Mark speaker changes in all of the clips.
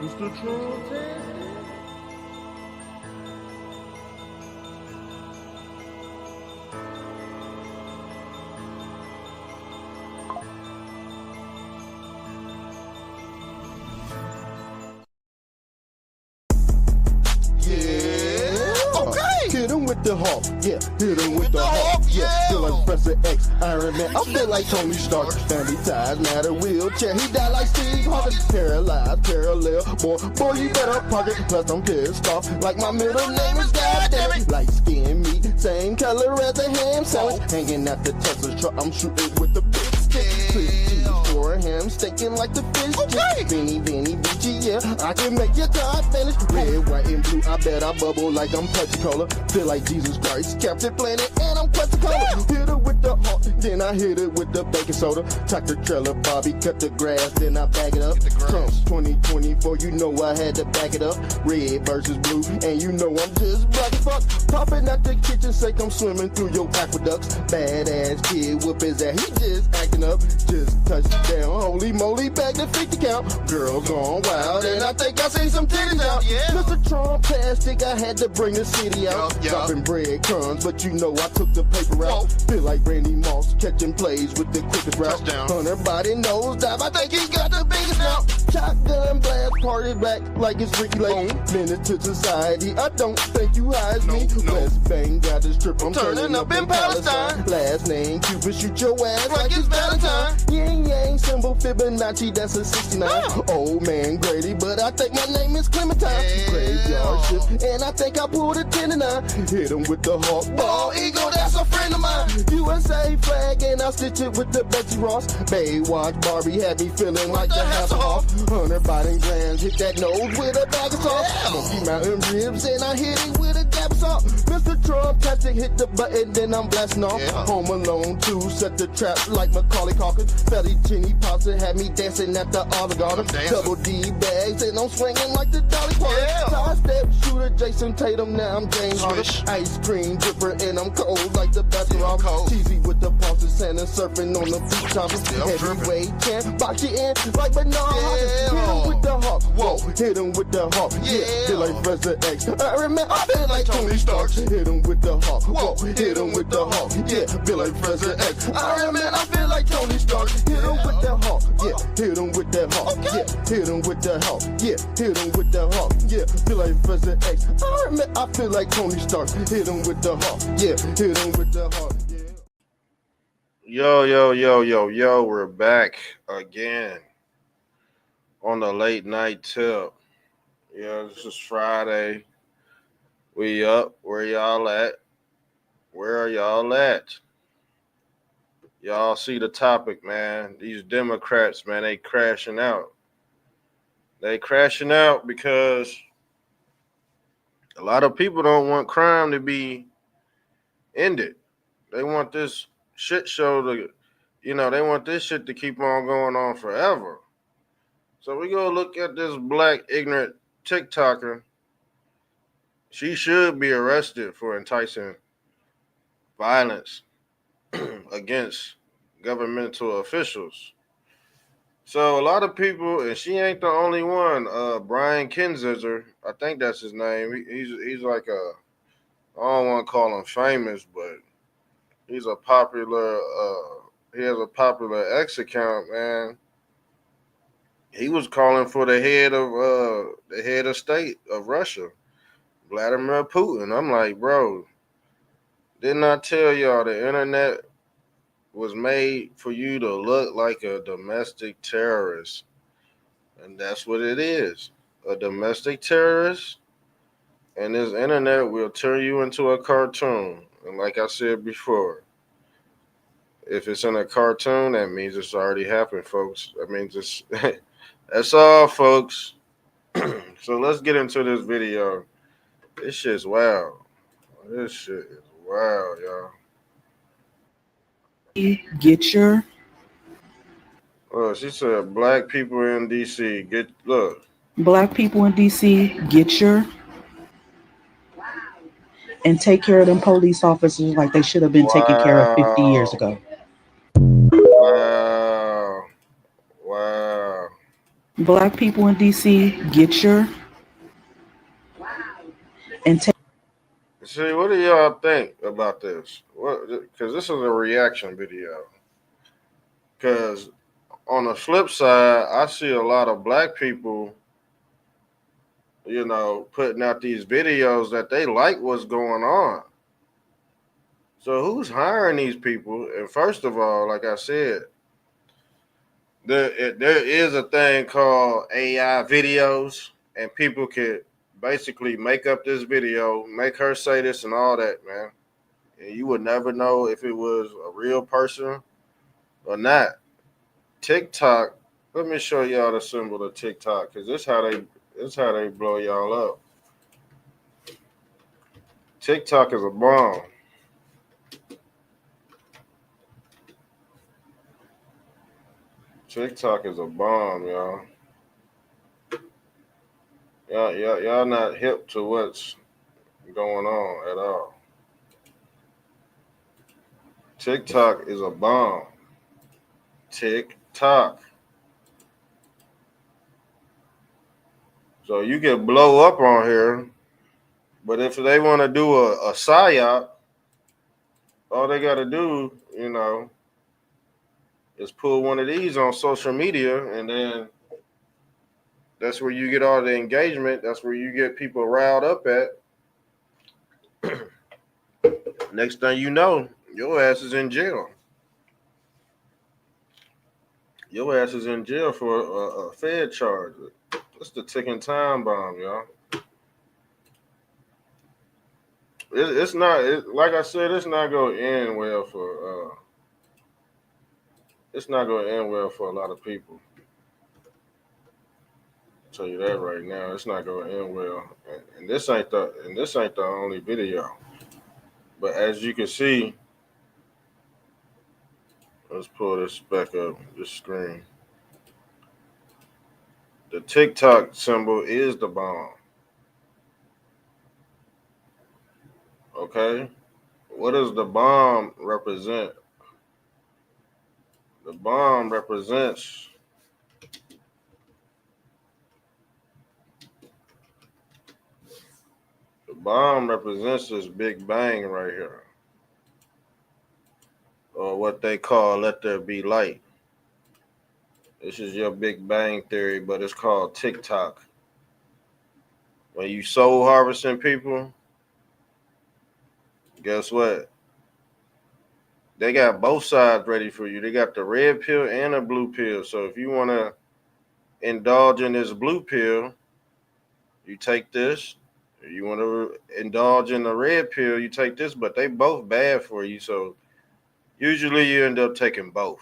Speaker 1: Mr. Trump.
Speaker 2: Hit him with the Hulk, yeah. Hit him with the Hulk, yeah. Feel like Professor X, Iron Man. I feel like Tony Stark. Family ties, matter wheelchair. He died like Steve Harvey. Paralyzed, parallel. Boy, you better pocket. Plus I'm pissed off. Like my middle name is goddamn. Light skin meat, same color as a ham sandwich. Hanging out the Tesla truck, I'm shooting with the big stick. For him, stinking like the fish. Beanie, beachy, yeah. I can make your top finish. Red, white, and blue. I bet I bubble like I'm Pepsi Cola. Feel like Jesus Christ, Captain Planet, and I'm Coca-Cola. Hit it with the Hulk, then I hit it with the baking soda. Tractor trailer, Bobby cut the grass, then I bag it up. Trump's 2024, you know I had to back it up. Red versus blue, and you know I'm just black as fuck. Popping out the kitchen, sake I'm swimming through your aqueducts. Badass kid, whoop his ass, he just acting up. Just touched down, holy moly, back to 50 count. Girls gone wild, and I think I see some titties out. Mr. Trump plastic, I had to bring the city out. Dropping breadcrumbs, but you know I took the paper out. Feel like Randy Moss catching plays with the quickest route. Hunter body nose dive, I think he got the biggest now. Shotgun blast, party back like it's Ricky Lake. Menace to society, I don't think you hide me. West Bank got this trip, I'm turning up in Palestine. Last name Cupid, shoot your ass like it's Valentine. Yin Yang symbol Fibonacci, that's a 69. Old man Grady, but I think my name is Clementine. Graveyard shift, and I think I pulled a 10 and 9. Hit him with the Hawk ball eagle, that's a friend of mine. USA flag, and I stitch it with the Betsy Ross. Baywatch Barbie had me feeling like the Hasselhoff. Hunter Biden glands, hit that nose with a bag of sauce. Smoky Mountain ribs, and I hit it with a dab salt. Mr. Trump tactic, hit the button, then I'm blasting off. Home Alone 2, set the trap like Macaulay Culkin. Fettuccine pasta had me dancing at the Olive Garden. Double D bags, and I'm swinging like the Dolly Parton. Side step shooter, Jason Tatum, now I'm James Harden. Ice cream dripper, and I'm cold like the bathroom. Cheesy with the pulse of Santa, surfing on the beach. Heavyweight champ, box you in like Bernard Hopkins. Hit him with the Hawk, whoa, hit him with the Hawk, yeah. Feel like Professor X, I remember, I feel like Tony Stark. Hit him with the Hawk, whoa, hit him with the Hawk, yeah. Feel like Professor X, I remember, I feel like Tony Stark. Hit him with the Hawk, yeah. Hit him with the Hawk, yeah. Hit him with the Hawk, yeah. Hit him with the Hawk, yeah. Feel like Professor X, I remember, I feel like Tony Stark. Hit him with the Hawk, yeah. Hit him with the Hawk, yeah.
Speaker 3: Yo, we're back again on the late night tip. Yeah, this is Friday. We up. Where y'all at? Where are y'all at? Y'all see the topic, man. These Democrats, man, they crashing out. They crashing out because a lot of people don't want crime to be ended. They want this shit show to, they want this shit to keep on going on forever. So we go look at this black ignorant TikToker. She should be arrested for enticing violence against governmental officials. So a lot of people, and she ain't the only one. Brian Kinzinger, I think that's his name. He's like I don't want to call him famous, but he's a popular. He has a popular X account, man. He was calling for the head of state of Russia, Vladimir Putin. I'm like, bro, didn't I tell y'all the internet was made for you to look like a domestic terrorist? And that's what it is, a domestic terrorist. And this internet will turn you into a cartoon. And like I said before, if it's in a cartoon, that means it's already happened, folks. That means it's that's all, folks. So let's get into this video. This shit's wild. This shit is wild, y'all.
Speaker 4: Get your.
Speaker 3: Oh, she said, black people in DC,
Speaker 4: Black people in DC, get your. And take care of them police officers like they should have been taken care of 50 years ago.
Speaker 3: Wow.
Speaker 4: Black people in DC, get your and take.
Speaker 3: See, what do y'all think about this? What? Because this is a reaction video. Because on the flip side, I see a lot of black people, putting out these videos that they like what's going on. So who's hiring these people? And first of all, like I said, there is a thing called AI videos, and people could basically make up this video, make her say this and all that, man. And you would never know if it was a real person or not. TikTok, let me show y'all the symbol of TikTok, because this how they blow y'all up. TikTok is a bomb. TikTok is a bomb, y'all. Y'all not hip to what's going on at all. TikTok is a bomb. TikTok. So you can blow up on here, but if they want to do a psyop, all they got to do, is pull one of these on social media, and then that's where you get all the engagement. That's where you get people riled up at. Next thing you know, your ass is in jail. Your ass is in jail for a Fed charge. It's the ticking time bomb, y'all. It's not, like I said, it's not going to end well for a lot of people. I'll tell you that right now. It's not going to end well. And this ain't the only video. But as you can see, let's pull this back up, this screen. The TikTok symbol is the bomb. Okay? What does the bomb represent? The bomb represents this Big Bang right here. Or what they call let there be light. This is your Big Bang theory, but it's called TikTok. When you soul harvesting people, guess what? They got both sides ready for you. They got the red pill and the blue pill. So if you want to indulge in this blue pill, you take this. If you want to indulge in the red pill, you take this. But they both bad for you. So usually you end up taking both.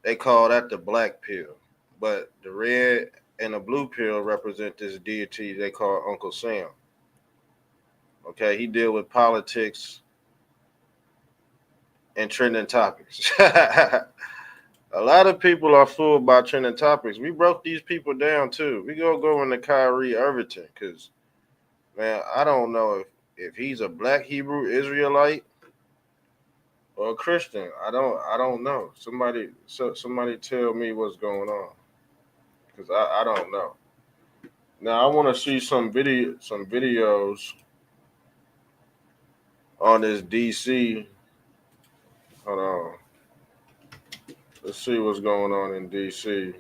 Speaker 3: They call that the black pill. But the red and the blue pill represent this deity they call Uncle Sam. Okay, he deal with politics and trending topics. A lot of people are fooled by trending topics. We broke these people down too. We gonna go into Kyrie Irvington because, man, I don't know if he's a black Hebrew Israelite or a Christian. I don't know. Somebody tell me what's going on, because I don't know. Now I want to see some videos on this DC. Hold on. Let's see what's going on in DC.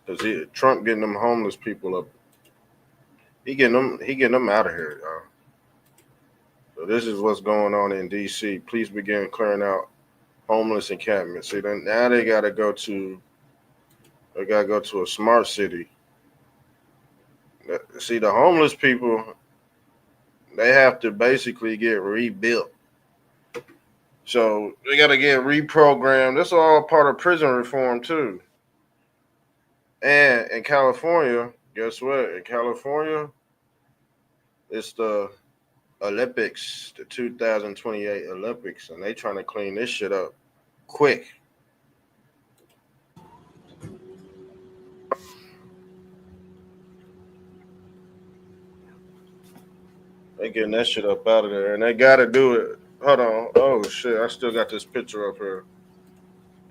Speaker 3: Cause Trump getting them homeless people up. He getting them out of here, y'all. So this is what's going on in DC. Please begin clearing out homeless encampments. See, now they gotta go to a smart city. See, the homeless people, they have to basically get rebuilt. So they got to get reprogrammed. That's all part of prison reform too. And in California, guess what? In California, it's the Olympics, the 2028 Olympics, and they trying to clean this shit up quick. They getting that shit up out of there, and they got to do it. Hold on. Oh, shit. I still got this picture up here.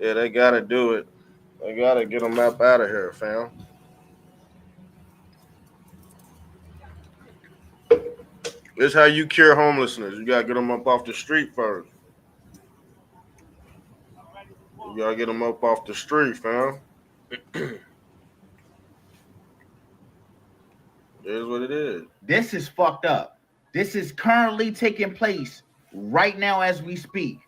Speaker 3: Yeah, they gotta do it. They gotta get them up out of here, fam. This is how you cure homelessness. You gotta get them up off the street first. You gotta get them up off the street, fam. It is what it is.
Speaker 1: This is fucked up. This is currently taking place right now as we speak.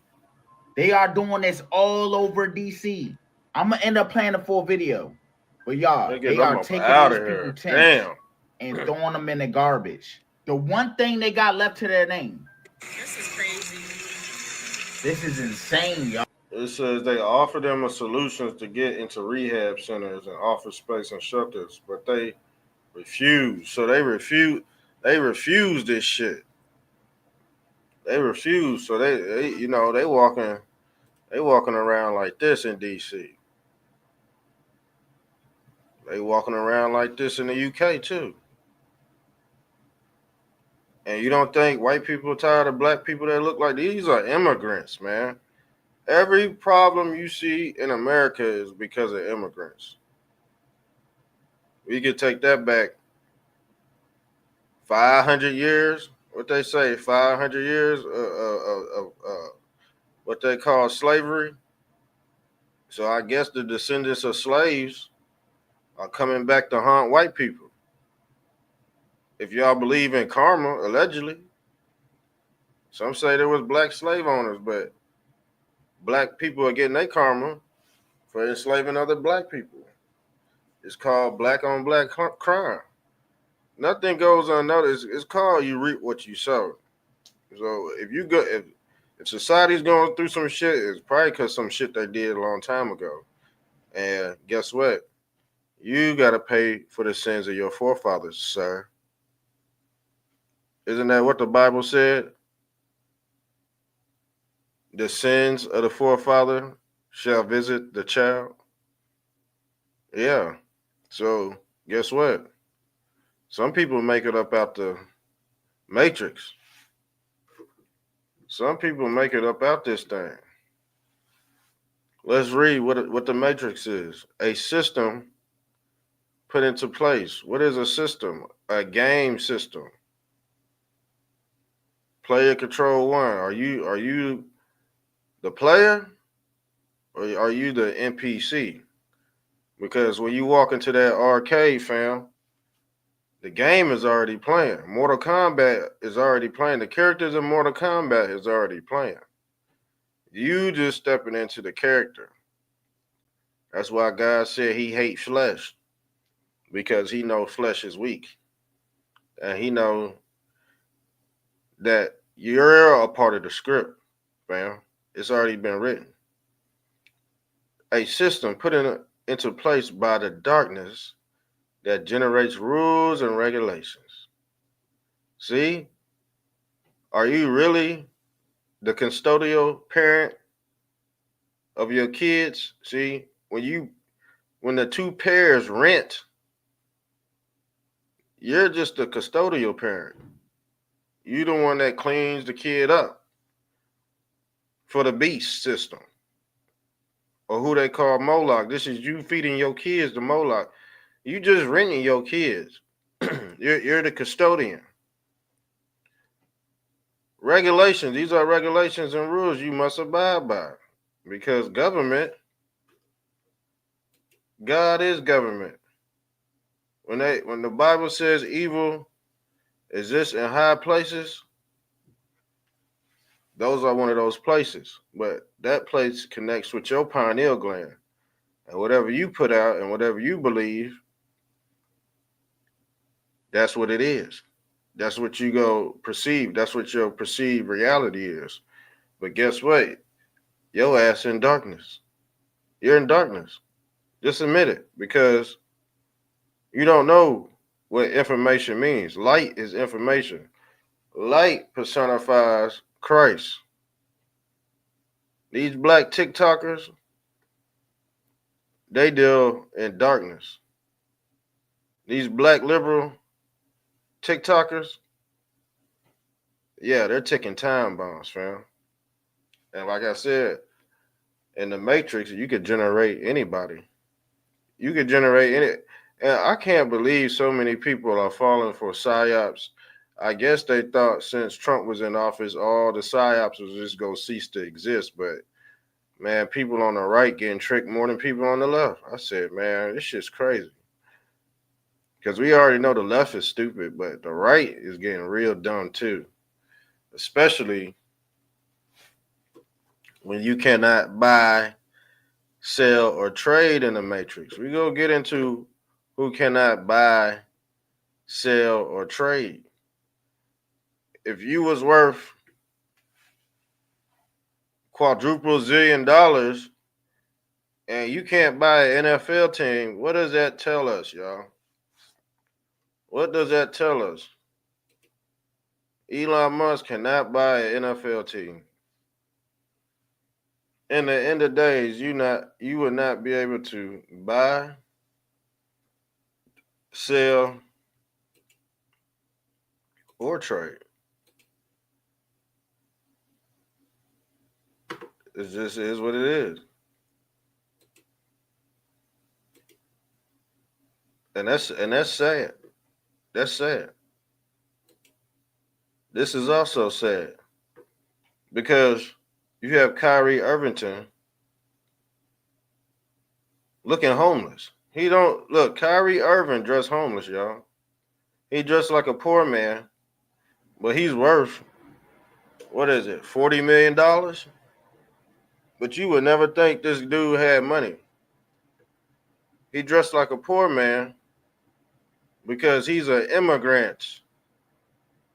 Speaker 1: They are doing this all over DC. I'm gonna end up playing a full video, but y'all, they are taking these people tents and throwing them in the garbage. The one thing they got left to their name.
Speaker 5: This is crazy.
Speaker 1: This is insane, y'all.
Speaker 3: It says they offer them a solutions to get into rehab centers and office space and shelters, but they refuse. So they refuse this shit. They refuse. So they you know, they walking around like this in DC. They walking around like this in the UK too. And you don't think white people are tired of black people that look like these are immigrants, man. Every problem you see in America is because of immigrants. We could take that back 500 years. What they say, 500 years of what they call slavery. So I guess the descendants of slaves are coming back to haunt white people. If y'all believe in karma, allegedly. Some say there was black slave owners, but black people are getting their karma for enslaving other black people. It's called black on black crime. Nothing goes unnoticed. It's called you reap what you sow. So if society's going through some shit, it's probably because some shit they did a long time ago. And guess what? You got to pay for the sins of your forefathers, sir. Isn't that what the Bible said? The sins of the forefather shall visit the child. Yeah. So guess what? Some people make it up out the matrix. Some people make it up out this thing. Let's read what the matrix is. A system put into place. What is a system? A game system. Player control one. Are you the player or are you the NPC? Because when you walk into that arcade, fam, the game is already playing. Mortal Kombat is already playing. The characters in Mortal Kombat is already playing. You just stepping into the character. That's why God said he hates flesh. Because he knows flesh is weak. And he knows that you're a part of the script, fam. It's already been written. A system put into place by the darkness that generates rules and regulations. See? Are you really the custodial parent of your kids? See, when the two pairs rent, you're just the custodial parent. You're the one that cleans the kid up for the beast system. Or who they call Moloch. This is you feeding your kids to Moloch. You just renting your kids. You're the custodian. Regulations. These are regulations and rules you must abide by. Because government, God is government. When the Bible says evil exists in high places, those are one of those places. But that place connects with your pineal gland. And whatever you put out and whatever you believe, that's what it is. That's what you go perceive. That's what your perceived reality is. But guess what? Your ass in darkness. You're in darkness. Just admit it, because you don't know what information means. Light is information. Light personifies Christ. These black TikTokers, they deal in darkness. These black liberal TikTokers, yeah, they're ticking time bombs, fam. And like I said, In the Matrix, you could generate anybody. You could generate any. And I can't believe so many people are falling for psyops. I guess they thought since Trump was in office, all the psyops was just going to cease to exist. But man, people on the right getting tricked more than people on the left. I said, man, this shit's crazy. Because we already know the left is stupid, but the right is getting real dumb too. Especially when you cannot buy, sell, or trade in the Matrix. We go get into who cannot buy, sell, or trade. If you was worth quadruple zillion dollars and you can't buy an NFL team, what does that tell us, y'all? What does that tell us? Elon Musk cannot buy an NFL team. In the end of days, you would not be able to buy, sell, or trade. It just is what it is. And that's sad. That's sad. This is also sad because you have Kyrie Irvington looking homeless. He don't look. Kyrie Irving dressed homeless, y'all. He dressed like a poor man, but he's worth what is it, $40 million? But you would never think this dude had money. He dressed like a poor man because he's an immigrant.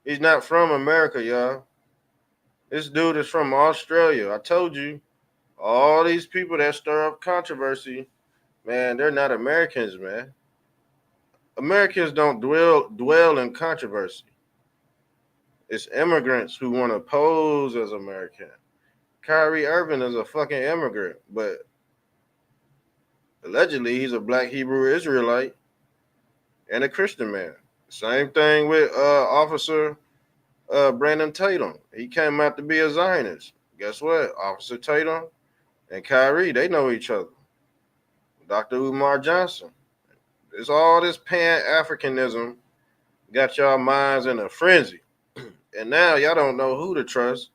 Speaker 3: He's not from America, y'all. This dude is from Australia. I told you, all these people that stir up controversy, man, they're not Americans, man. Americans don't dwell in controversy. It's immigrants who want to pose as American. Kyrie Irving is a fucking immigrant, but allegedly he's a black Hebrew Israelite and a Christian man. Same thing with Officer Brandon Tatum. He came out to be a Zionist. Guess what? Officer Tatum and Kyrie, they know each other. Dr. Umar Johnson. It's all this Pan-Africanism got y'all minds in a frenzy. And now y'all don't know who to trust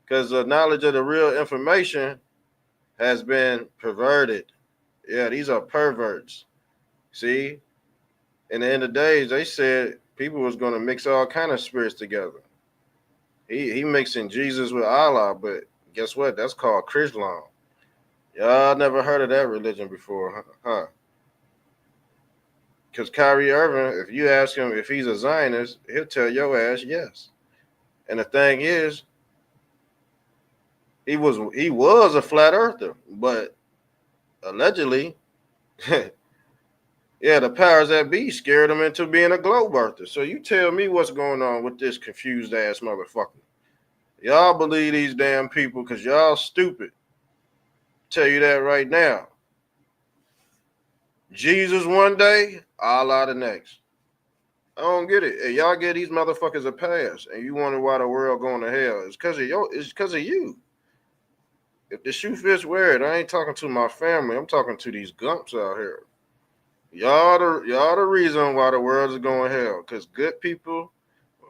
Speaker 3: because the knowledge of the real information has been perverted. Yeah, these are perverts. See? In the end of days, they said people was going to mix all kind of spirits together. He mixing Jesus with Allah, but guess what? That's called Chrislam. Y'all never heard of that religion before, huh? Because Kyrie Irving, if you ask him if he's a Zionist, he'll tell your ass yes. And the thing is, he was a flat earther, but allegedly, yeah, the powers that be scared him into being a globe earther. So you tell me what's going on with this confused ass motherfucker. Y'all believe these damn people because y'all stupid. Tell you that right now. Jesus one day, Allah the next. I don't get it. Hey, y'all give these motherfuckers a pass, and you wonder why the world going to hell. It's because of you. If the shoe fits, wear it. I ain't talking to my family. I'm talking to these gumps out here. Y'all the reason why the world is going to hell. Because good people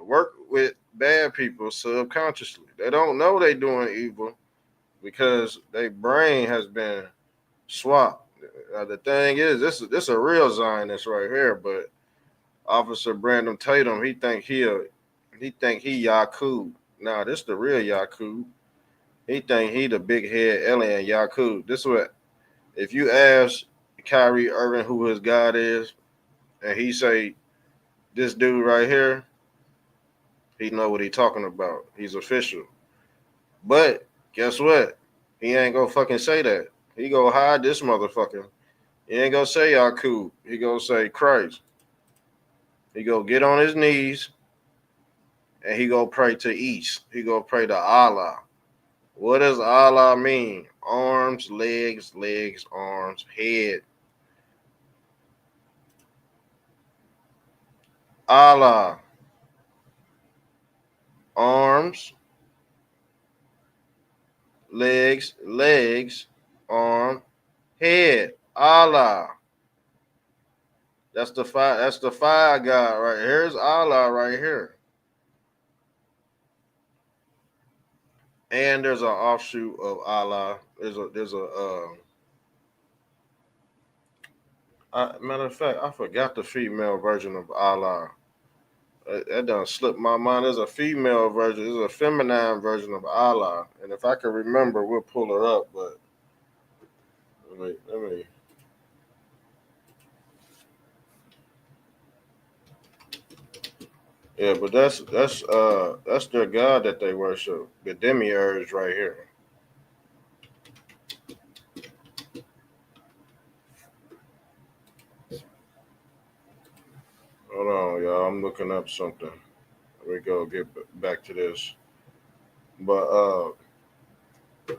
Speaker 3: work with bad people subconsciously. They don't know they doing evil because their brain has been swapped. The thing is, this a real Zionist right here, but Officer Brandon Tatum, he think he Yakub. Nah, this the real Yakub. He think he the big head alien Yakub. This what if you ask Kyrie Irving who his God is, and he say this dude right here, he know what he talking about. He's official. But guess what? He ain't gonna fucking say that. He gonna hide this motherfucker. He ain't gonna say Yakub. He gonna say Christ. He go get on his knees and he go pray to East. He go pray to Allah. What does Allah mean? Arms, legs, arms, head. Allah. Arms, legs, arm, head. Allah. That's the fire God right here. Here's Allah right here. And there's an offshoot of Allah. Matter of fact, I forgot the female version of Allah. That done slipped my mind. There's a female version. There's a feminine version of Allah. And if I can remember, we'll pull her up. But let me. Yeah, but that's their God that they worship. The demiurge right here. Hold on, y'all. I'm looking up something. Here we go. Get back to this. But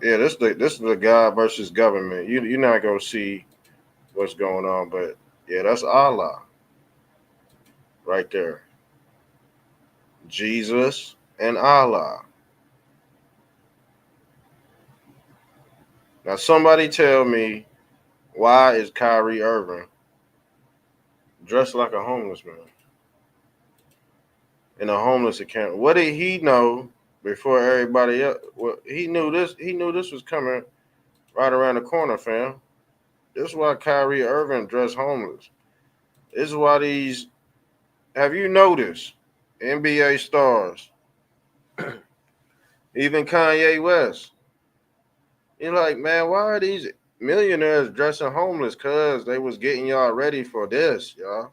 Speaker 3: yeah, this is the God versus government. You're not gonna see what's going on, but yeah, that's Allah right there. Jesus and Allah. Now somebody tell me, why is Kyrie Irving dressed like a homeless man in a homeless account? What did he know before everybody else? Well, he knew this was coming right around the corner, fam. This is why Kyrie Irving dressed homeless. This is why have you noticed NBA stars, even Kanye West? You're like, man, why are these millionaires dressing homeless? Cause they was getting y'all ready for this, y'all.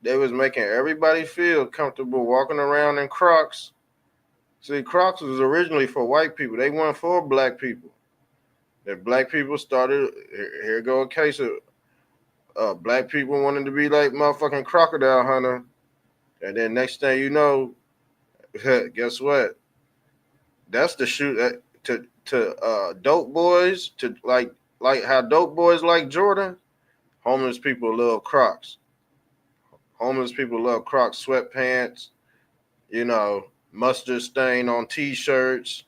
Speaker 3: They was making everybody feel comfortable walking around in Crocs. See, Crocs was originally for white people. They weren't for black people. That black people started, here go a case of black people wanting to be like motherfucking Crocodile Hunter. And then next thing you know, guess what? That's the shoot to dope boys, to like how dope boys like Jordan. Homeless people love Crocs. Homeless people love Crocs sweatpants, mustard stain on t-shirts,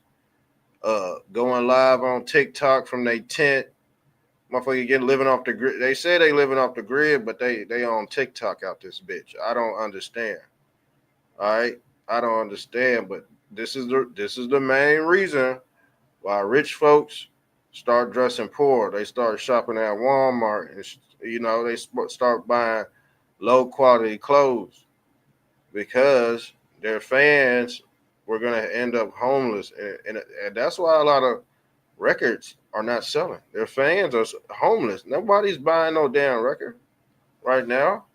Speaker 3: going live on TikTok from their tent. Motherfucker living off the grid. They say they living off the grid, but they on TikTok out this bitch. I don't understand. All right, I don't understand, but this is the main reason why rich folks start dressing poor. They start shopping at Walmart, and they start buying low quality clothes because their fans were gonna end up homeless, and that's why a lot of records are not selling. Their fans are homeless. Nobody's buying no damn record right now.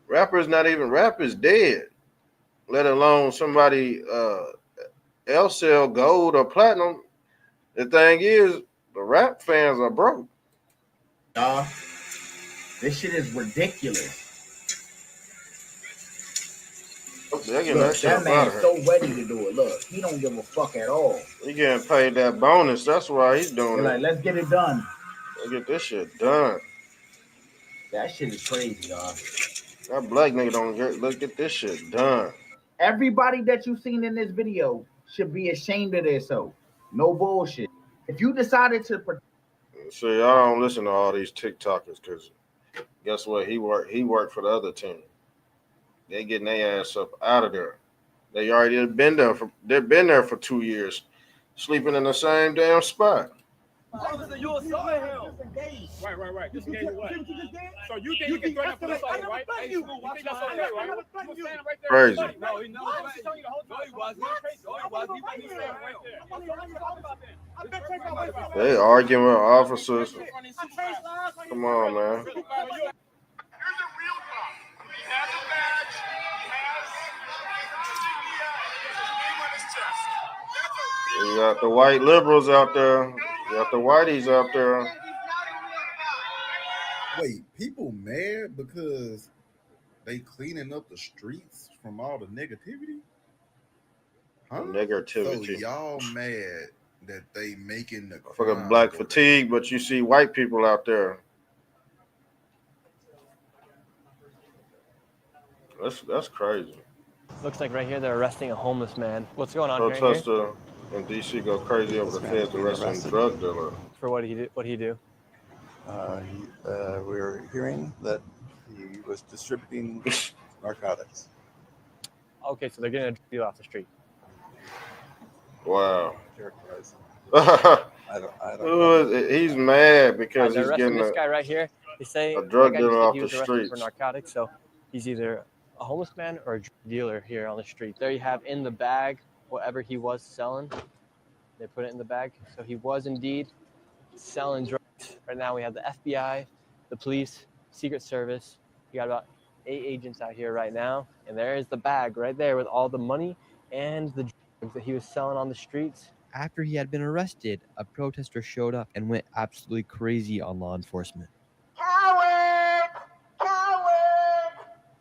Speaker 3: Rap is dead, let alone somebody else sell gold or platinum. The thing is, the rap fans are broke.
Speaker 1: This shit is ridiculous.
Speaker 3: Look,
Speaker 1: that man's so ready to do it. Look, he don't give a fuck at all.
Speaker 3: He getting paid that bonus. That's why he's doing it.
Speaker 1: Like, let's get it done.
Speaker 3: Let's get this shit done.
Speaker 1: That shit is crazy, dog.
Speaker 3: That black nigga let's get this shit done.
Speaker 1: Everybody that you've seen in this video should be ashamed of themselves. No bullshit. If you decided to
Speaker 3: see, I don't listen to all these TikTokers because guess what? He worked for the other team. They getting their ass up out of there. They already been there they've been there for 2 years, sleeping in the same damn spot.
Speaker 5: Officer, you assaulted him. Right. This game what? So you think you can threaten police officer, right? You think that's okay, right? You standing right there.
Speaker 3: Crazy.
Speaker 5: No, he telling you the whole time. No, he wasn't. He standing right there.
Speaker 3: They arguing with officers. Come on, man.
Speaker 5: Here's a real cop. He has a badge.
Speaker 3: You got the white liberals out there. You got the whiteys out there.
Speaker 6: Wait, people mad because they cleaning up the streets from all the negativity? Huh?
Speaker 3: Negativity.
Speaker 6: So y'all mad that they making the
Speaker 3: fucking black fatigue, but you see white people out there. That's crazy.
Speaker 7: Looks like right here they're arresting a homeless man. What's going on
Speaker 3: Protester And DC go crazy over the feds arresting drug dealer.
Speaker 7: For what he do?
Speaker 8: We're hearing that he was distributing narcotics.
Speaker 7: Okay, so they're getting a drug dealer off the street.
Speaker 3: Wow.
Speaker 8: I don't know.
Speaker 3: He's mad because he's getting
Speaker 7: this guy right here. They say
Speaker 3: a drug
Speaker 7: that guy
Speaker 3: dealer off
Speaker 7: he
Speaker 3: the
Speaker 7: was arrested
Speaker 3: streets.
Speaker 7: for narcotics, so he's either a homeless man or a drug dealer here on the street. There you have in the bag whatever he was selling. They put it in the bag, so he was indeed selling drugs. Right now we have the FBI, the police, Secret Service. We got about 8 agents out here right now, and there is the bag right there with all the money and the drugs that he was selling on the streets.
Speaker 9: After he had been arrested, a protester showed up and went absolutely crazy on law enforcement.
Speaker 10: Coward! Coward!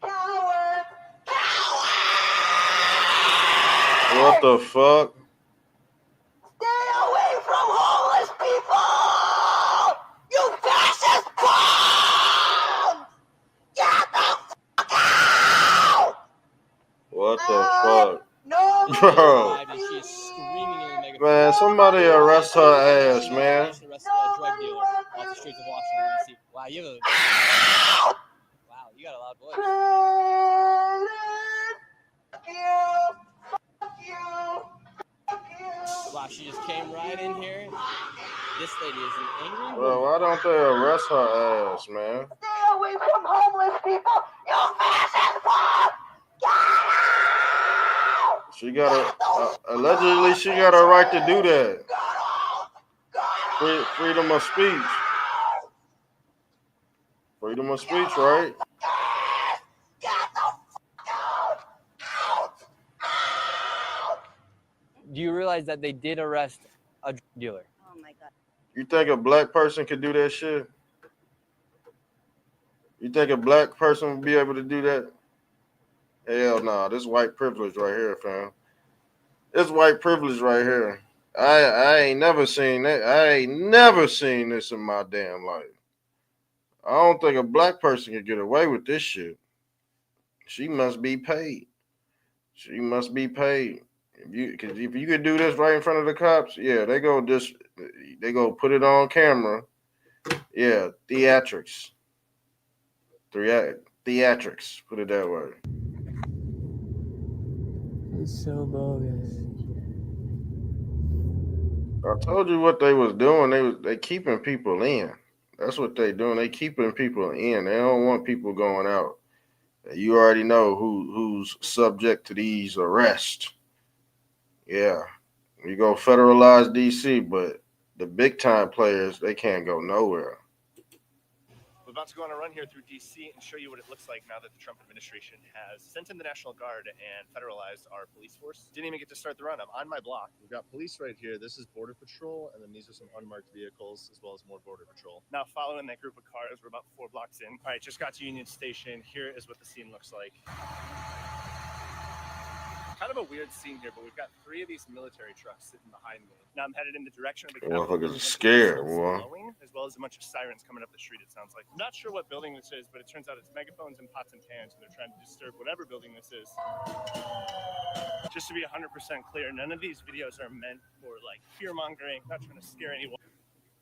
Speaker 10: Coward! Coward!
Speaker 3: What the fuck?
Speaker 10: Stay away from homeless people! You fascist bums! Get the fuck out!
Speaker 3: What the fuck?
Speaker 10: No!
Speaker 3: Bro.
Speaker 7: She is screaming in the megaphone.
Speaker 3: Man, somebody arrest her ass, man.
Speaker 7: Arrested a drug dealer off the streets of Washington, D.C. Wow, you got a loud voice.
Speaker 10: Fuck you! Fuck you! Fuck you!
Speaker 7: Wow, she just came right in here. This lady is an angry
Speaker 3: Bro,
Speaker 7: woman.
Speaker 3: why don't they arrest her ass, man?
Speaker 10: Stay away from homeless people! You fascist bum! Get out!
Speaker 3: She got allegedly she got a right to do that. Freedom of speech. Freedom of speech, right?
Speaker 7: Do you realize that they did arrest a drug dealer?
Speaker 10: Oh my god.
Speaker 3: You think a black person could do that shit? You think a black person would be able to do that? Hell nah, this white privilege right here, fam. This white privilege right here. I ain't never seen that. I ain't never seen this in my damn life. I don't think a black person can get away with this shit. She must be paid. She must be paid. If you could do this right in front of the cops, yeah, they go put it on camera. Yeah, theatrics. Theatrics, put it that way.
Speaker 7: It's so bogus.
Speaker 3: I told you what they was doing. They keeping people in. That's what they doing. They keeping people in. They don't want people going out. You already know who's subject to these arrests. Yeah, we go federalize DC, but the big time players, they can't go nowhere.
Speaker 11: We're about to go on a run here through D.C. and show you what it looks like now that the Trump administration has sent in the National Guard and federalized our police force. Didn't even get to start the run. I'm on my block. We've got police right here. This is Border Patrol, and then these are some unmarked vehicles, as well as more Border Patrol. Now, following that group of cars, we're about 4 blocks in. All right, just got to Union Station. Here is what the scene looks like. Kind of a weird scene here, but we've got 3 of these military trucks sitting behind me. Now I'm headed in the direction of the
Speaker 3: Motherfuckers are scared, boy.
Speaker 11: as well as a bunch of sirens coming up the street, it sounds like. I'm not sure what building this is, but it turns out it's megaphones and pots and pans, and they're trying to disturb whatever building this is. Just to be 100% clear, none of these videos are meant for, like, fear-mongering, not trying to scare anyone.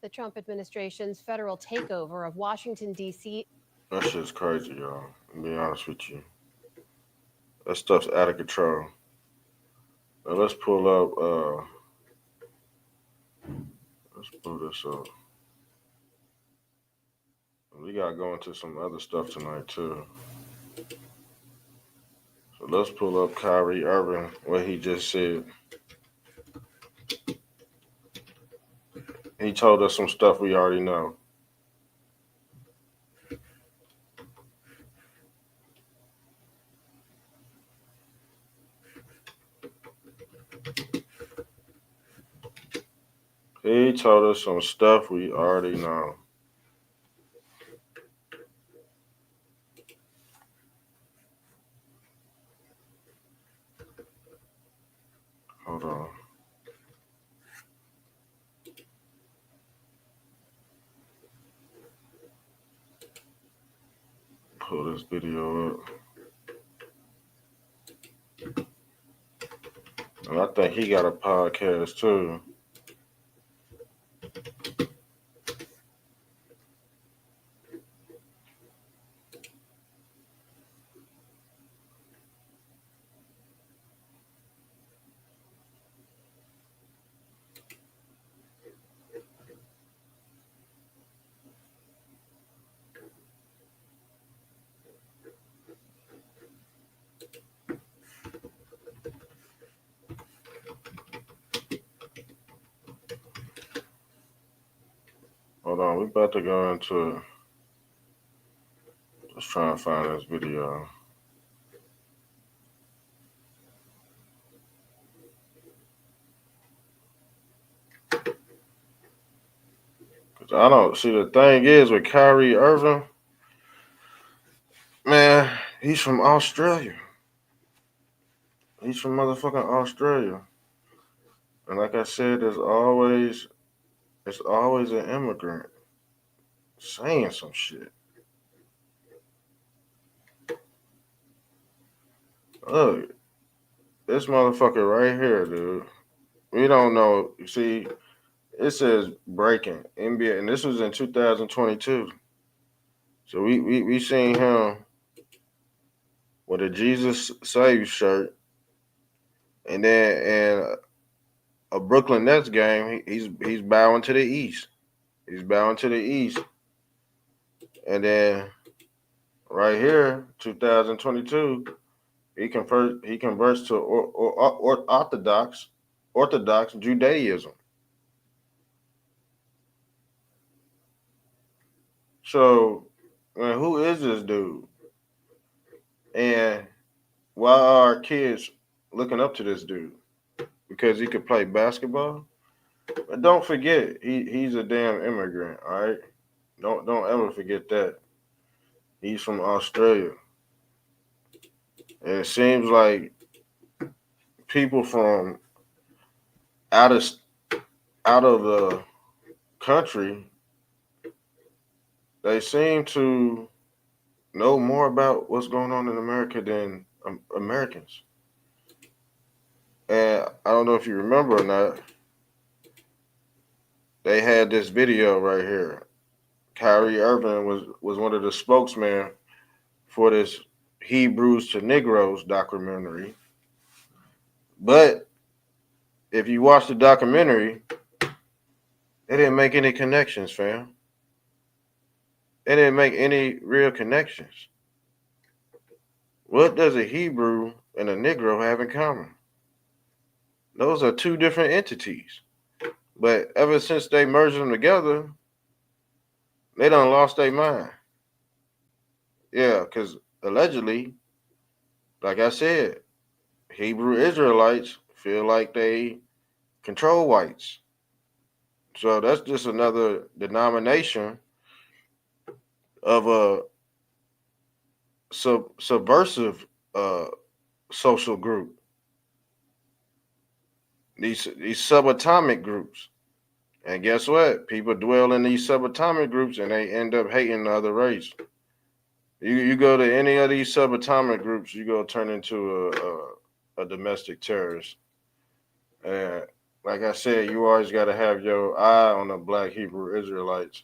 Speaker 12: The Trump administration's federal takeover of Washington, D.C.
Speaker 3: That shit's crazy, y'all. To be honest with you. That stuff's out of control. Now let's pull up, let's pull this up. We gotta go into some other stuff tonight too. So let's pull up Kyrie Irving, what he just said. He told us some stuff we already know. He told us some stuff we already know. Hold on. Pull this video up. And I think he got a podcast too. Hold on, we about to go into. Let's try and find this video. Cause I don't see the thing is with Kyrie Irving, man, he's from Australia. He's from motherfucking Australia. And like I said, it's always an immigrant saying some shit. Look, this motherfucker right here, dude. We don't know. You see, it says breaking NBA, and this was in 2022. So we seen him with a Jesus Save shirt, and then in a Brooklyn Nets game, he's bowing to the east. He's bowing to the east, and then right here, 2022, he converts to Orthodox Judaism. So, man, who is this dude? And why are our kids looking up to this dude? Because he could play basketball? But don't forget, he's a damn immigrant, all right? Don't ever forget that. He's from Australia. And it seems like people from out of the country, they seem to know more about what's going on in America than Americans. And I don't know if you remember or not, they had this video right here. Kyrie Irving was one of the spokesmen for this Hebrews to Negroes documentary. But if you watch the documentary, they didn't make any connections, fam. They didn't make any real connections. What does a Hebrew and a Negro have in common? Those are two different entities. But ever since they merged them together, they done lost their mind. Yeah, because allegedly, like I said, Hebrew Israelites feel like they control whites. So that's just another denomination of a subversive social group. These subatomic groups. And guess what? People dwell in these subatomic groups and they end up hating the other race. You go to any of these subatomic groups, you go turn into a domestic terrorist. And like I said, you always got to have your eye on the black Hebrew Israelites.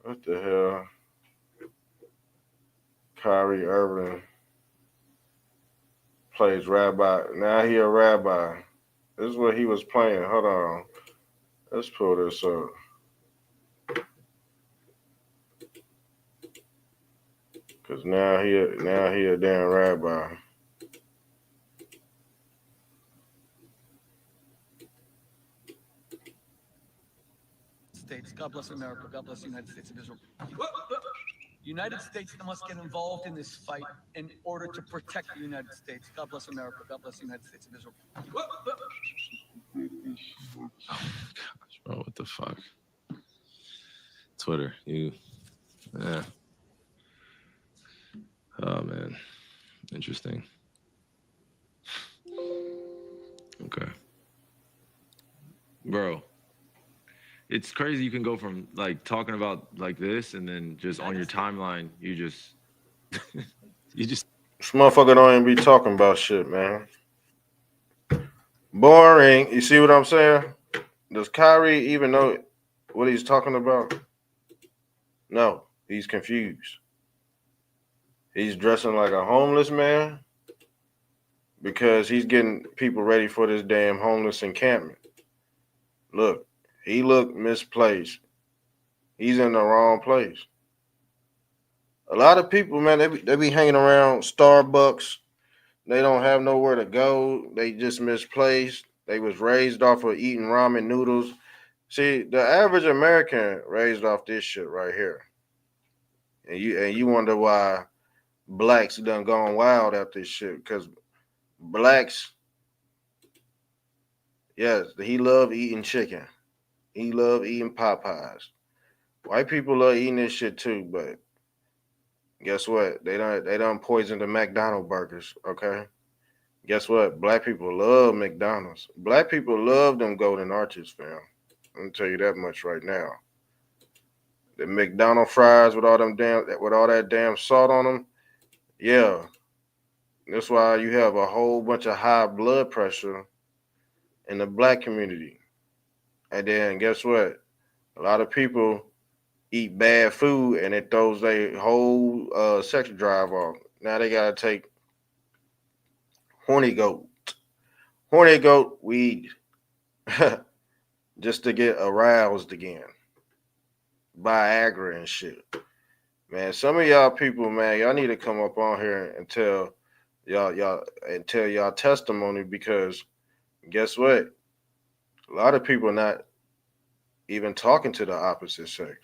Speaker 3: What the hell? Kyrie Irving plays rabbi. Now he a rabbi. This is what he was playing. Hold on. Let's pull this up. Cause now he a damn rabbi.
Speaker 13: States. God bless America. God bless the United States of Israel. United States must get involved in this fight in order to protect the United States. God bless America. God bless the United States of Israel.
Speaker 14: Oh my gosh, bro, what the fuck? Twitter, yeah. Oh man, interesting. Okay, bro. It's crazy you can go from like talking about like this and then just on your timeline, you just
Speaker 3: This motherfucker don't even be talking about shit, man. Boring. You see what I'm saying? Does Kyrie even know what he's talking about? No, he's confused. He's dressing like a homeless man because he's getting people ready for this damn homeless encampment. Look, he looked misplaced. He's in the wrong place. A lot of people, man, they be hanging around Starbucks. They don't have nowhere to go. They just misplaced. They was raised off of eating ramen noodles. See, the average American raised off this shit right here. And you wonder why blacks done gone wild at this shit. Because blacks, yes, he love eating chicken. He love eating Popeyes. White people love eating this shit too, but guess what? They done poisoned the McDonald's burgers, okay? Guess what? Black people love McDonald's. Black people love them golden arches, fam. I'm gonna tell you that much right now. The McDonald's fries with all that damn salt on them, yeah. That's why you have a whole bunch of high blood pressure in the black community. And then guess what? A lot of people eat bad food and it throws their whole sex drive off. Now they gotta take horny goat weed just to get aroused again. Viagra and shit. Man, some of y'all people, man, y'all need to come up on here and tell y'all testimony, because guess what? A lot of people not even talking to the opposite sex.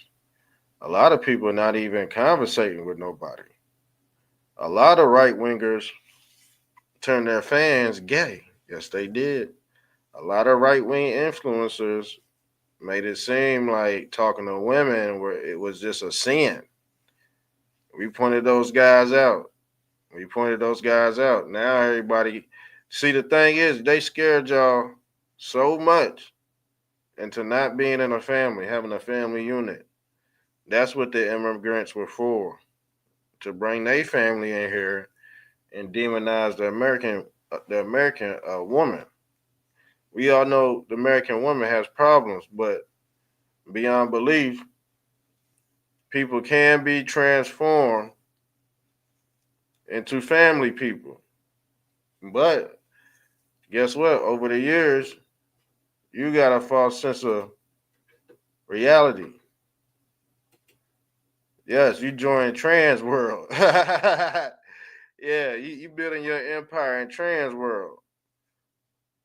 Speaker 3: A lot of people not even conversating with nobody. A lot of right wingers turned their fans gay. Yes, they did. A lot of right wing influencers made it seem like talking to women where it was just a sin. We pointed those guys out. Now everybody, see, the thing is, they scared y'all so much into not being in a family, having a family unit. That's what the immigrants were for, to bring their family in here and demonize the American woman. We all know the American woman has problems, but beyond belief, people can be transformed into family people. But guess what? Over the years, you got a false sense of reality. Yes, you joined trans world. Yeah, you building your empire in trans world,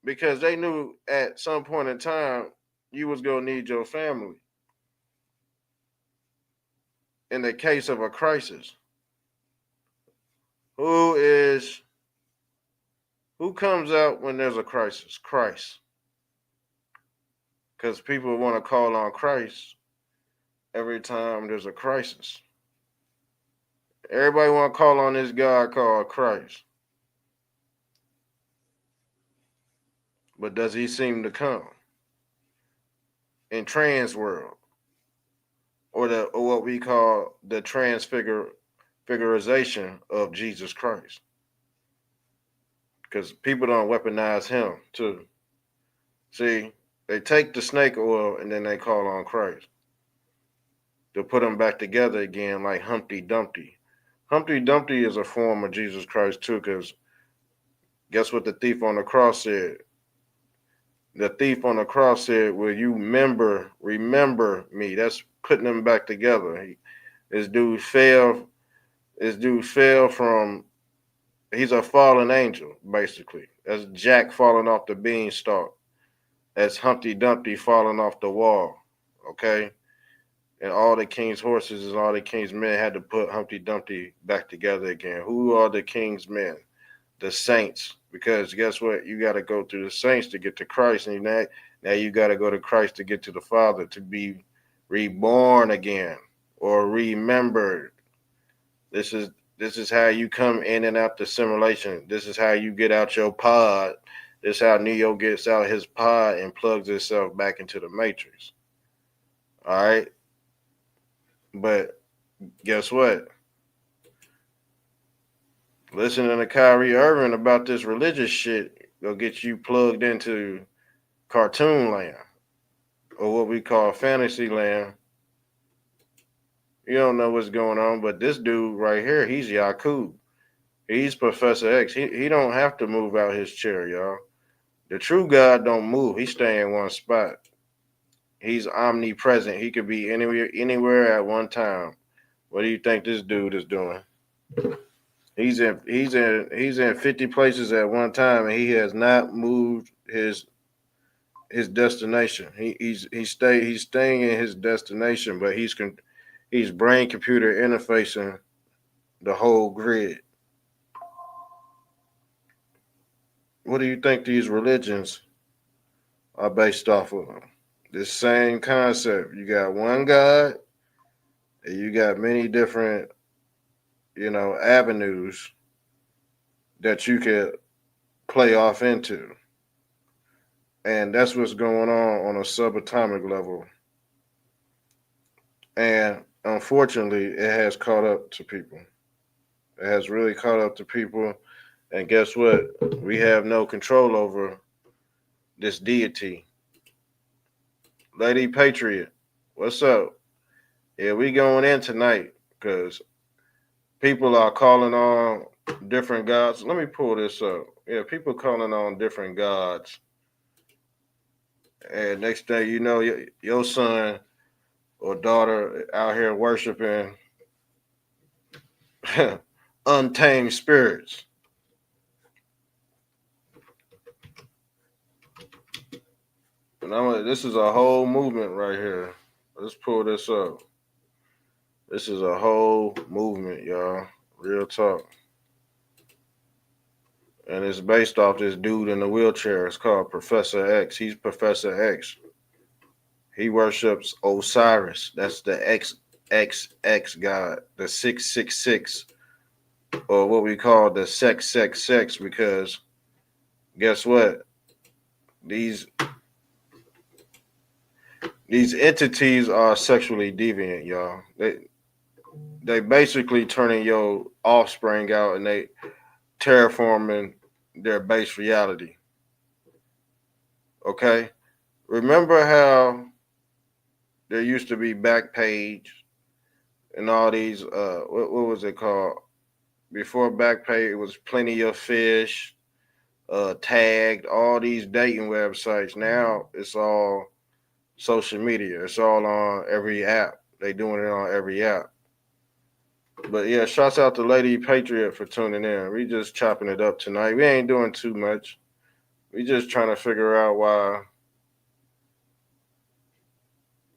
Speaker 3: because they knew at some point in time you was gonna need your family in the case of a crisis. Who comes out when there's a crisis? Christ. Because people want to call on Christ every time there's a crisis. Everybody want to call on this God called Christ. But does he seem to come in trans world, or what we call the transfiguration of Jesus Christ? Because people don't weaponize him too. See, they take the snake oil and then they call on Christ to put them back together again, like Humpty Dumpty. Humpty Dumpty is a form of Jesus Christ too, because guess what the thief on the cross said? The thief on the cross said, "Will you remember me?" That's putting them back together. This dude fell from, he's a fallen angel, basically. That's Jack falling off the beanstalk. That's Humpty Dumpty falling off the wall, okay? And all the king's horses and all the king's men had to put Humpty Dumpty back together again. Who are the king's men? The saints. Because guess what? You got to go through the saints to get to Christ. And now you got to go to Christ to get to the Father, to be reborn again or remembered. This is how you come in and out the simulation. This is how you get out your pod. This is how Neo gets out his pod and plugs himself back into the matrix. All right? But guess what? Listening to Kyrie Irving about this religious shit, They'll get you plugged into cartoon land or what we call fantasy land. You don't know what's going on, but this dude right here, he's Yakub. He's Professor X. He don't have to move out his chair, y'all. The true God don't move. He stay in one spot. He's omnipresent. He could be anywhere at one time. What do you think this dude is doing? He's in 50 places at one time, and he has not moved his destination. He's staying in his destination, but he's brain computer interfacing the whole grid. What do you think these religions are based off of? This same concept. You got one God, and you got many different, avenues that you could play off into. And that's what's going on a subatomic level. And unfortunately, it has caught up to people. It has really caught up to people. And guess what? We have no control over this deity. Lady Patriot, what's up? Yeah, we going in tonight because people are calling on different gods. Let me pull this up. Yeah, people calling on different gods. And next thing you know, your son or daughter out here worshiping untamed spirits. And this is a whole movement right here. Let's pull this up. This is a whole movement, y'all. Real talk. And it's based off this dude in the wheelchair. It's called Professor X. He's Professor X. He worships Osiris. That's the XXX god, the 666, or what we call the sex, because guess what? These entities are sexually deviant, y'all. They basically turning your offspring out and they terraforming their base reality. Okay? Remember how there used to be Backpage and all these, what was it called? Before Backpage, it was Plenty of Fish, Tagged, all these dating websites. Now it's all social media. It's all on every app. They doing it on every app. But yeah, shouts out to Lady Patriot for tuning in. We just chopping it up tonight. We ain't doing too much. We just trying to figure out why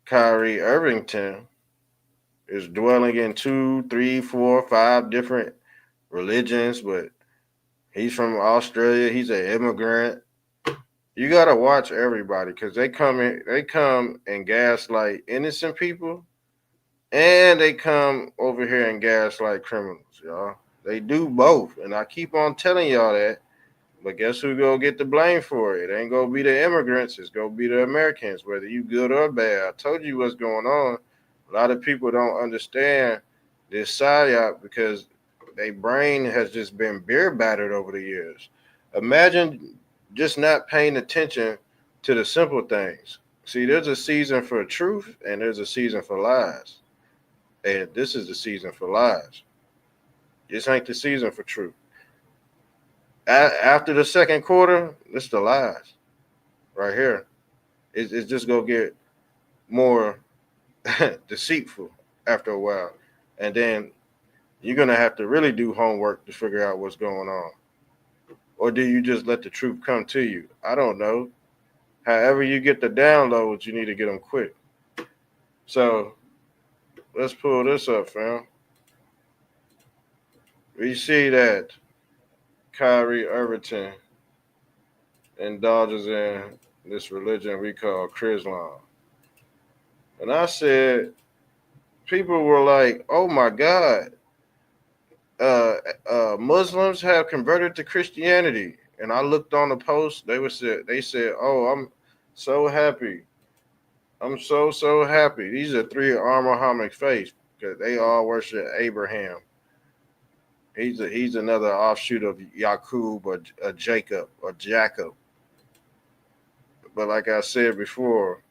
Speaker 3: Kyrie Irvington is dwelling in 2, 3, 4, 5 different religions, but he's from Australia. He's an immigrant. You gotta watch everybody because they come and gaslight innocent people, and they come over here and gaslight criminals, y'all. They do both, and I keep on telling y'all that. But guess who gonna get the blame for it? It ain't gonna be the immigrants. It's gonna be the Americans, whether you good or bad. I told you what's going on. A lot of people don't understand this psyop because their brain has just been beer battered over the years. Imagine just not paying attention to the simple things. See, there's a season for truth and there's a season for lies. And this is the season for lies. This ain't the season for truth. After the second quarter, it's the lies right here. It's just going to get more deceitful after a while. And then you're going to have to really do homework to figure out what's going on. Or do you just let the truth come to you? I don't know. However you get the downloads, you need to get them quick. So let's pull this up, fam. We see that Kyrie Irvington indulges in this religion we call Chrislam. And I said, people were like, oh my God, Muslims have converted to Christianity. And I looked on the post, they said, oh, I'm so happy. I'm so happy. These are 3 Abrahamic faiths because they all worship Abraham. He's another offshoot of Yaqub or Jacob or Jacob. But like I said before,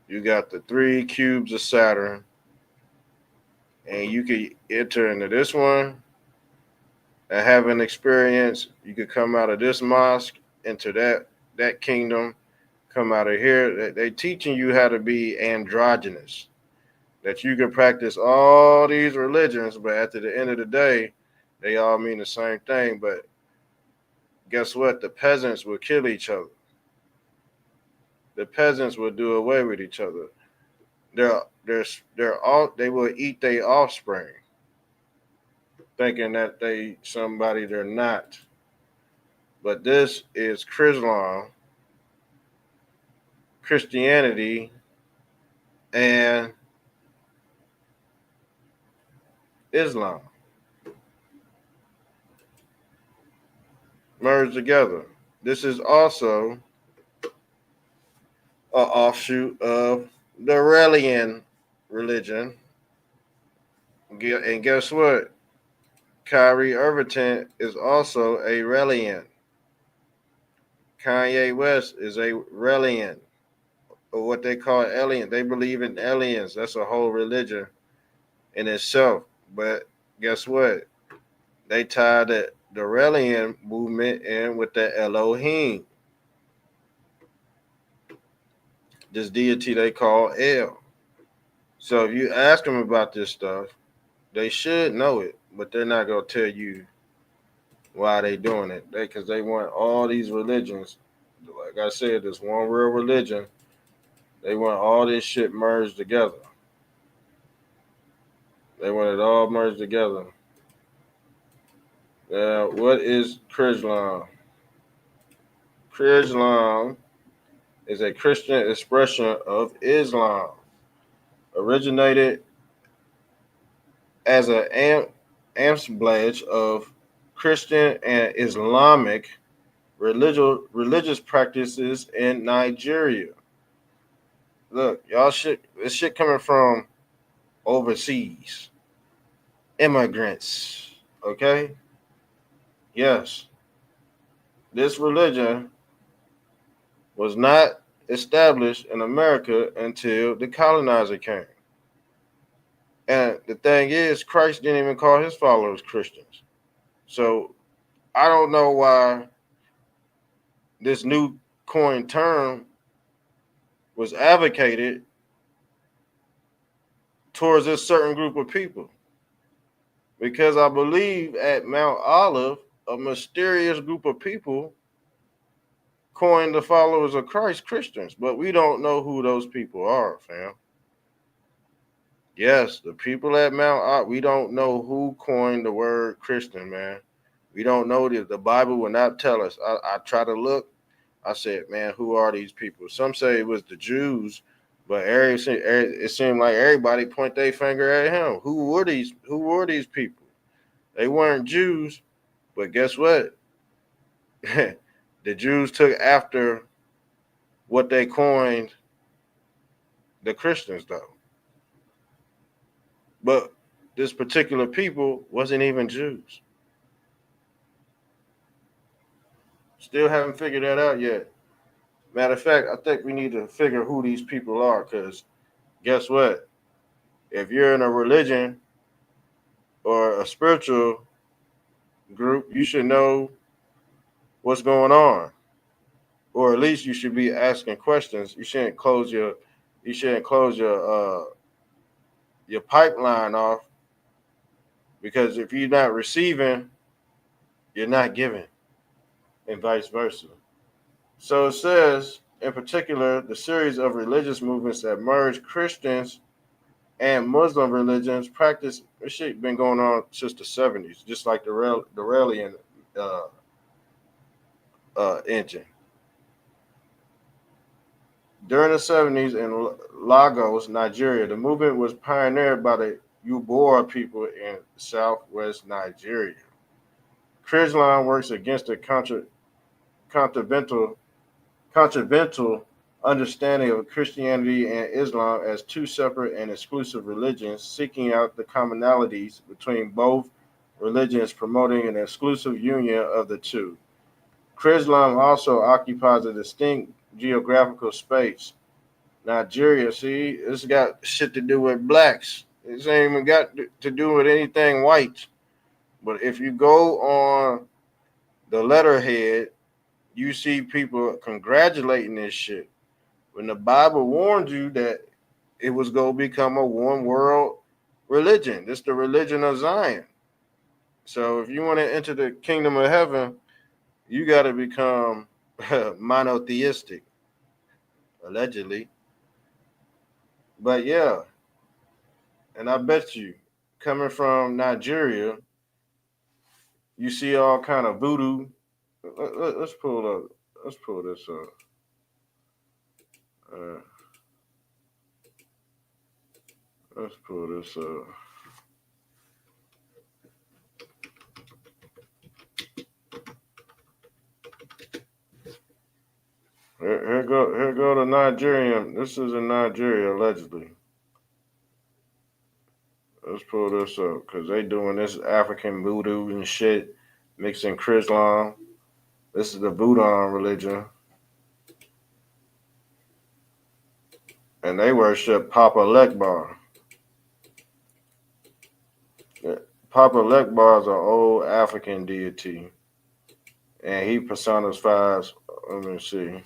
Speaker 3: you got the 3 cubes of Saturn, and you could enter into this one and have an experience. You could come out of this mosque into that kingdom, come out of here. They teaching you how to be androgynous, that you can practice all these religions, but at the end of the day, they all mean the same thing. But guess what? The peasants will kill each other. The peasants will do away with each other. They will eat their offspring, thinking that they somebody they're not. But this is Christianity, and Islam merged together. This is also an offshoot of the Aurelian religion. And guess what? Kyrie Irvington is also a Relian. Kanye West is a Relian, or what they call alien. They believe in aliens. That's a whole religion in itself. But guess what? They tie the Relian movement in with the Elohim, this deity they call El. So if you ask them about this stuff, they should know it, but they're not going to tell you why they doing it. Because they want all these religions. Like I said, there's one real religion. They want all this shit merged together. They want it all merged together. Now, what is Chrislam? Chrislam is a Christian expression of Islam, originated as an assemblage of Christian and Islamic religious practices in Nigeria. Look, y'all, this shit coming from overseas immigrants. Okay? Yes. This religion was not established in America until the colonizer came. And the thing is, Christ didn't even call his followers Christians. So I don't know why this new coined term was advocated towards this certain group of people. Because I believe at Mount Olive, a mysterious group of people coined the followers of Christ Christians, but we don't know who those people are, fam. Yes, the people at Mount Olive, we don't know who coined the word Christian, man. We don't know that. The Bible will not tell us. I try to look. I said, man, who are these people? Some say it was the Jews, but it seemed like everybody point their finger at him. Who were these people? They weren't Jews, but guess what? The Jews took after what they coined the Christians, though. But this particular people wasn't even Jews. Still haven't figured that out yet. Matter of fact, I think we need to figure who these people are, because guess what? If you're in a religion or a spiritual group, you should know what's going on, or at least you should be asking questions. You shouldn't close your pipeline off, because if you're not receiving, you're not giving, and vice versa. So it says, in particular, the series of religious movements that merge Christians and Muslim religions practice. This shit been going on since the 70s, just like the Aurelian engine. During the 70s in Lagos, Nigeria, the movement was pioneered by the Yoruba people in southwest Nigeria. Chrislam works against the contraventional understanding of Christianity and Islam as two separate and exclusive religions, seeking out the commonalities between both religions promoting an exclusive union of the two. Islam also occupies a distinct geographical space. Nigeria, see, it's got shit to do with blacks. It ain't even got to do with anything white. But if you go on the letterhead, you see people congratulating this shit. When the Bible warned you that it was going to become a one world religion. It's the religion of Zion. So if you want to enter the kingdom of heaven, you got to become monotheistic, allegedly. But yeah, and I bet you, coming from Nigeria, you see all kind of voodoo. Let's pull up. Let's pull this up. Let's pull this up. Here go the Nigerian. This is in Nigeria, allegedly. Let's pull this up because they doing this African voodoo and shit, mixing Islam. This is the voodoo religion, and they worship Papa Lekbar. Papa Lekbar is an old African deity, and he personifies. Let me see.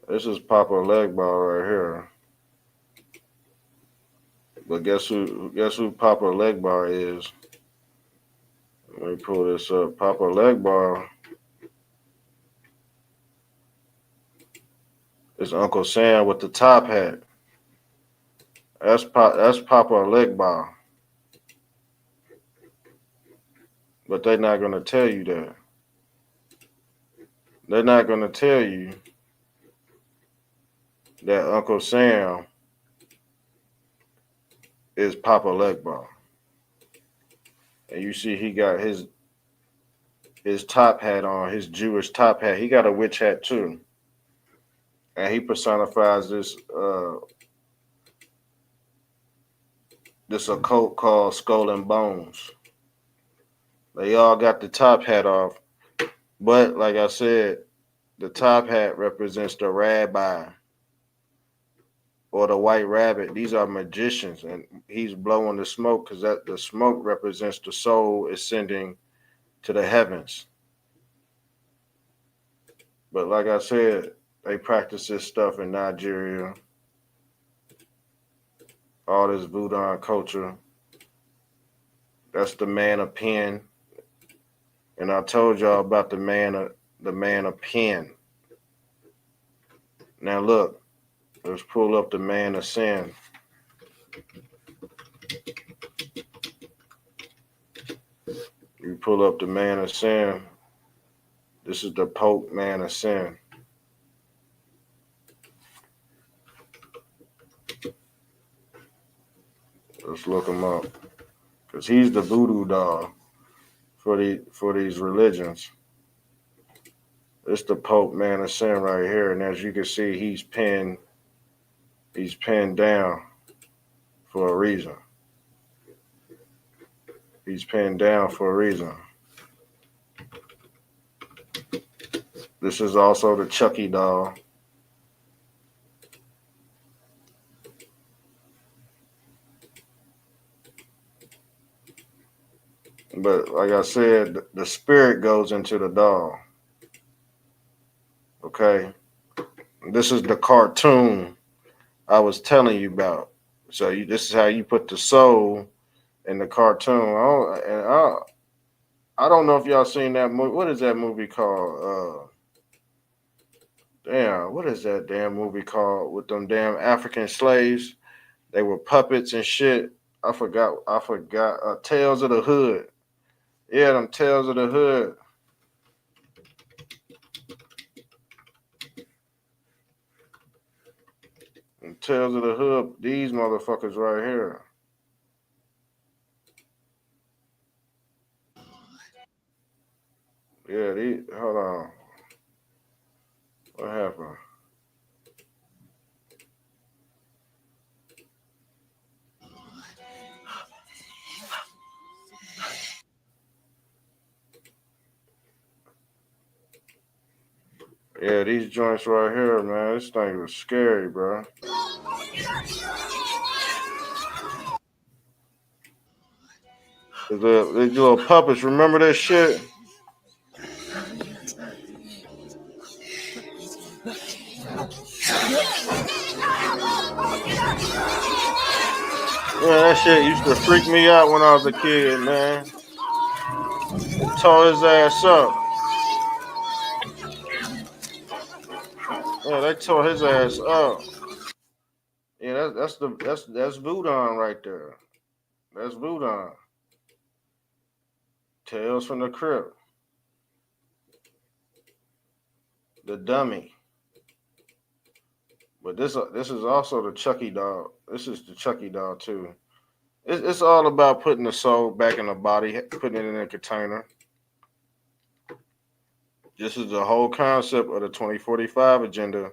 Speaker 3: This is Papa Legbar right here. But guess who Papa Legbar is? Let me pull this up. Papa Legbar is Uncle Sam with the top hat. That's Papa Legbar. But they're not gonna tell you that. They're not gonna tell you that Uncle Sam is Papa Legbar. And you see he got his top hat on, his Jewish top hat. He got a witch hat too. And he personifies this occult called Skull and Bones. They all got the top hat off. But like I said, the top hat represents the rabbi or the white rabbit. These are magicians, and he's blowing the smoke because the smoke represents the soul ascending to the heavens. But like I said, they practice this stuff in Nigeria. All this voodoo culture. That's the man of pen. And I told y'all about the man of pen. Now look, let's pull up the man of sin. You pull up the man of sin. This is the Pope man of sin. Let's look him up. Because he's the voodoo dog for these religions. It's the Pope man of sin right here. And as you can see, he's pinned down for a reason. He's pinned down for a reason. This is also the Chucky doll. But like I said, the spirit goes into the doll. Okay? This is the cartoon I was telling you about. So this is how you put the soul in the cartoon. I don't know if y'all seen that movie. What is that movie called? What is that damn movie called with them damn African slaves? They were puppets and shit. I forgot. Tales of the Hood. Yeah, them Tales of the Hood. And Tales of the Hood. These motherfuckers right here. Yeah, hold on. What happened? Yeah, these joints right here, man. This thing was scary, bro. These little puppets, remember this shit? Yeah, that shit used to freak me out when I was a kid, man. It tore his ass up. Yeah, they tore his ass up. Yeah, that's Voodoo right there. That's Voodoo. Tales from the Crypt. The Dummy. But this is also the Chucky doll. This is the Chucky doll too. It's all about putting the soul back in the body, putting it in a container. This is the whole concept of the 2045 agenda.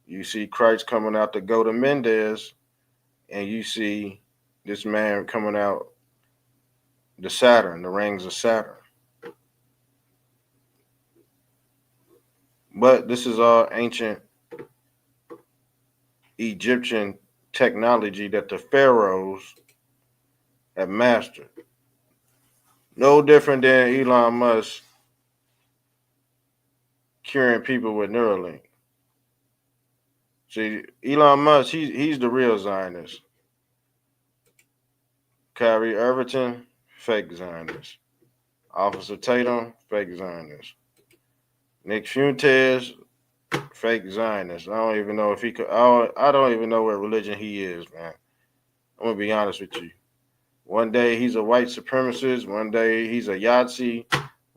Speaker 3: You see Christ coming out to go to Mendez, and you see this man coming out the Saturn, the rings of Saturn. But this is all ancient Egyptian technology that the pharaohs have mastered. No different than Elon Musk curing people with Neuralink. See, Elon Musk, he's the real Zionist. Kyrie Irvington, fake Zionist. Officer Tatum, fake Zionist. Nick Fuentes, fake Zionist. I don't even know if he could. I don't even know what religion he is, man. I'm gonna be honest with you. One day he's a white supremacist. One day he's a Yahtzee.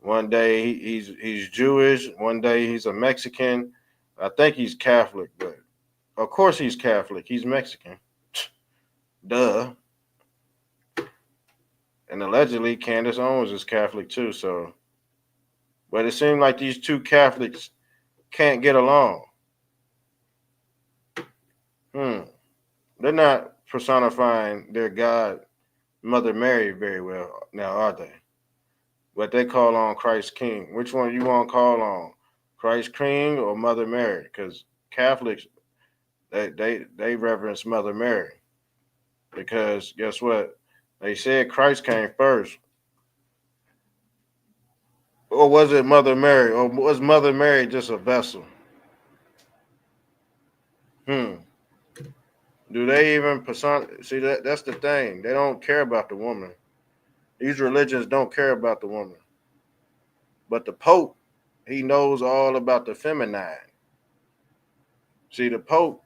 Speaker 3: One day he's Jewish. One day he's a Mexican. I think he's Catholic, but of course he's Catholic. He's Mexican. Duh. And allegedly Candace Owens is Catholic too. So, but it seems like these two Catholics can't get along. They're not personifying their God, Mother Mary, very well now, are they? But they call on Christ King. Which one you want to call on? Christ King or Mother Mary? Because Catholics, they reverence Mother Mary. Because guess what? They said Christ came first. Or was it Mother Mary? Or was Mother Mary just a vessel? Do they even see that's the thing. They don't care about the woman. These religions don't care about the woman. But the Pope, he knows all about the feminine. See, the Pope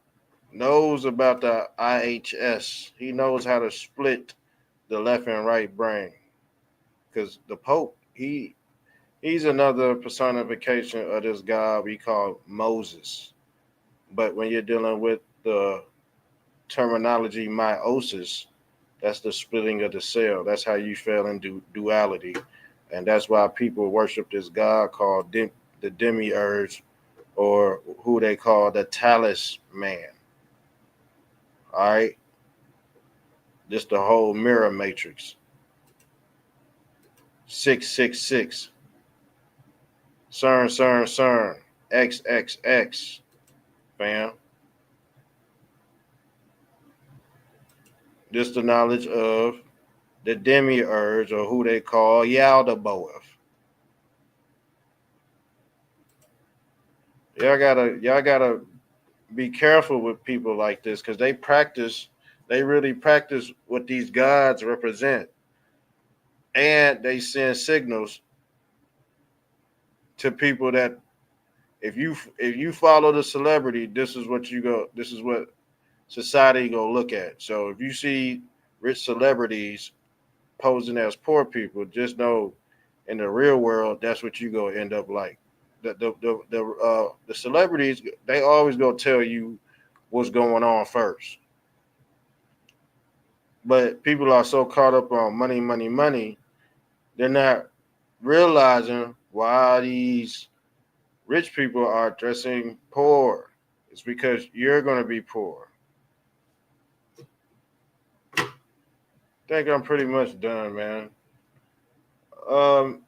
Speaker 3: knows about the IHS. He knows how to split the left and right brain. Because the Pope, he's another personification of this God we call Moses. But when you're dealing with the terminology meiosis, that's the splitting of the cell. That's how you fell into duality. And that's why people worship this God called the demiurge, or who they call the talisman. All right? Just the whole mirror matrix. 666. CERN. XXX. Fam. Just the knowledge of the demiurge, or who they call Yaldabaoth. Y'all gotta be careful with people like this, because they really practice what these gods represent. And they send signals to people that if you follow the celebrity, this is what society go look at. So if you see rich celebrities posing as poor people, just know in the real world that's what you go end up like. The celebrities, they always go tell you what's going on first. But people are so caught up on money, they're not realizing why these rich people are dressing poor. It's because you're going to be poor. I think I'm pretty much done, man.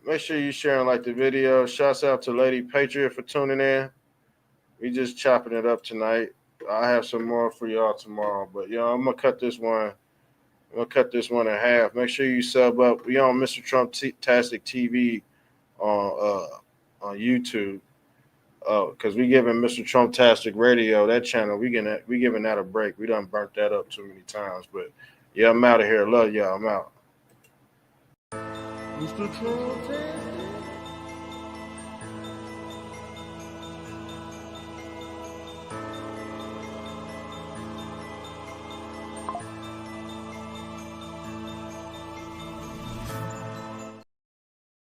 Speaker 3: Make sure you share and like the video. Shouts out to Lady Patriot for tuning in. We just chopping it up tonight. I have some more for y'all tomorrow, but I'm gonna cut this one. I'm gonna cut this one in half. Make sure you sub up. We on Mr. Trump-tastic TV on YouTube. Because we giving Mr. Trump-tastic Radio, that channel, we giving that a break. We done burnt that up too many times. But I'm out of here. Love y'all. I'm out.
Speaker 2: Mr. Trump